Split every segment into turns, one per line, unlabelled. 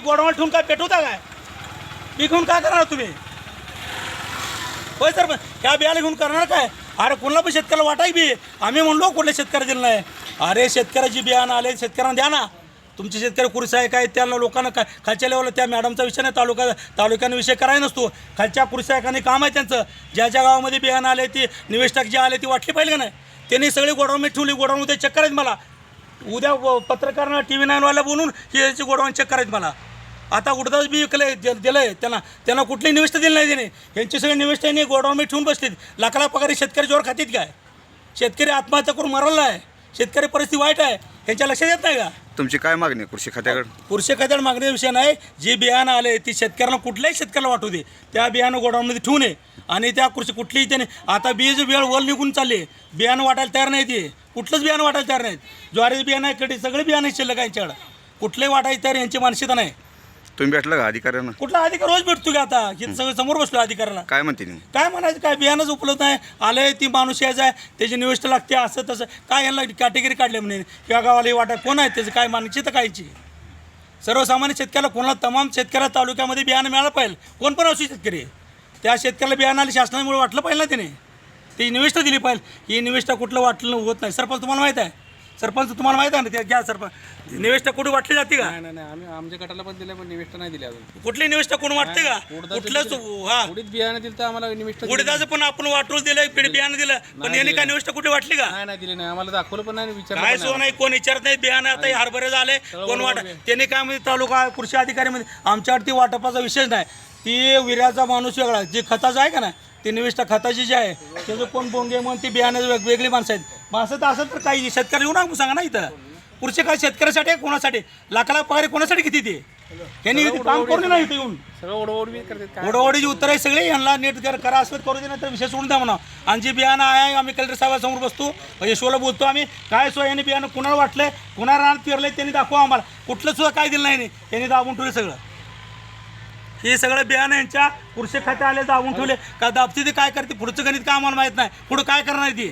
Godown ठेवून काय पेटवता काय? पीक घेऊन काय करणार तुम्ही? होय सर, ह्या बियाला घेऊन करणार काय? अरे कोणाला पण शेतकऱ्याला वाटाय बी, आम्ही म्हणलो कुठल्या शेतकऱ्या दिलं नाही. अरे शेतकऱ्याची बियाणं आले, शेतकऱ्यांना द्या ना. तुमचे शेतकरी कृषी आहे काय, त्याला लोकांना काय खालच्या लेवलला त्या मॅडमचा विषय नाही, तालुक्याने विषय करायला नसतो. खालच्या कृषी आहे काम आहे त्यांचं. ज्या ज्या गावामध्ये बियाणं आले ती निवेष्टक जे आले ती वाटली पाहिजे का नाही? त्यांनी सगळी गोडाऊन ठेवली. गोडाऊन उद्या चेक करायचं मला. उद्या पत्रकारांना TV 9वाल्या बोलून ही याची गोडाऊन चेक करायचं मला. आता उडदाच बी विकले दिलं आहे त्यांना कुठली निविष्ट दिली नाही त्याने. यांची सगळी निविष्ट यांनी गोडाऊन ठेवून बसलीत. लाखाला पगारी शेतकरी जोर खातीत काय? शेतकरी आत्महत्या करून मरला आहे. शेतकरी परिस्थिती वाईट आहे. यांच्या लक्षात येत नाही का?
तुमची काय मागणी आहे कृषी खात्याकडे?
कृषी खात्याकडे मागणी विषय नाही. जे बियाणं आले ती शेतकऱ्यांना कुठल्याही शेतकऱ्याला वाटू दे. त्या बियाणं गोडाऊनमध्ये ठेवू नये. आणि त्या कृषी कुठलीही त्याने आता बीज वेळ वर निघून चालले. बियाणं वाटायला तयार नाही. ते कुठलंच बियाणं वाटायला तयार नाहीत. ज्वारीचं बियाणं आहे, कधी सगळे बियाणं शिल्लक यांच्याकडं. कुठलंही वाटायचं तयार यांची मानसिकता नाही.
तुम्ही भेटला का अधिकाऱ्यांना?
कुठला अधिकार रोज भेटतो की आता हे सगळं समोर बसलो अधिकाऱ्याला.
काय म्हणते तुम्ही?
काय म्हणायचं? काय बियाणंच उपलब्ध आहे. आलंय ती माणूस यायचं आहे, त्याची निविष्ट लागते असं तसं काय. यांना कॅटेगरी काढले म्हणे किंवा गावाला वाटा कोण आहे त्याचं काय मानसिकता कायची? सर्वसामान्य शेतकऱ्याला कोणाला तमाम शेतकऱ्याला तालुक्यामध्ये बियाणं मिळालं पाहिजे. कोण पण असू शेतकरी त्या शेतकऱ्याला बियाणं आले शासनामुळे वाटलं पाहिजे ना त्याने. ती निविष्ट दिली पाहिजे. ही निविष्ट कुठलं वाटलं होत नाही. सरपंच तुम्हाला माहीत आहे? सरपंच तुम्हाला माहीत आहे ना? ते घ्या सरपंच. निविष्ट कुठे वाटली जाते का?
नाही आम्ही आमच्या गटाला पण दिलं पण निविष्ट नाही दिली अजून.
कुठली निविष्ट कोण वाटते का? कुठलंच हा
उडीद बियाणं दिलं तर आम्हाला निविष्ट
उडीदाचं पण आपण वाटून दिलं, बियाणं दिलं, पण यांनी काय निविष्ट कुठे वाटली का?
नाही दिली नाही. आम्हाला दाखवलं पण नाही, विचारलं
काय
पण
सो नाही. कोण विचारत नाही. बियाणं आता हरभरे झाले कोण वाट. त्यांनी काय म्हणजे तालुका कृषी अधिकारी मध्ये आमच्यावरती वाटपाचा विषयच नाही. ती विर्याचा माणूस वेगळा, जे खताचं आहे का ना ती निविष्ठा खताची जी आहे त्याचं कोण बोंगे म्हणून ती बियाणं वेगवेगळी माणसं आहेत. माणसं तर असं तर काही शेतकरी येऊ नका सांगा ना. इथं पुढचे काय शेतकऱ्यासाठी आहे कोणासाठी? लाखाला पगार कोणासाठी किती ते? यांनी काम करून नाही इथे येऊन
सगळं ओढवडी करतात.
ओढवडीची उत्तर आहे सगळे. यांना नीट करा असं करू दे, नाही तर विषय सोडून द्या म्हणा. आणि जे बियाणं आहे आम्ही कलेक्टर साहेबांसमोर बसतो, यशोला बोलतो आम्ही काय सो यांनी बियाणं कुणाला वाटलंय, कुणाला रान पेरलंय त्यांनी दाखवा आम्हाला. कुठलं सुद्धा काय दिलं नाही यांनी दाबून ठेवले सगळं. हे सगळं बियाणं यांच्या कृषी खाते आले दाबून ठेवले का? दाबते ते काय करते पुढचं गणित काय आम्हाला माहीत नाही. पुढं काय करणार ती?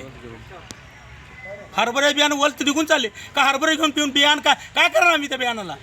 हरभरे बियाणं वलत निघून चालले का? हरभरे घेऊन पिऊन बियाणं काय करणार आम्ही त्या बियाणाला?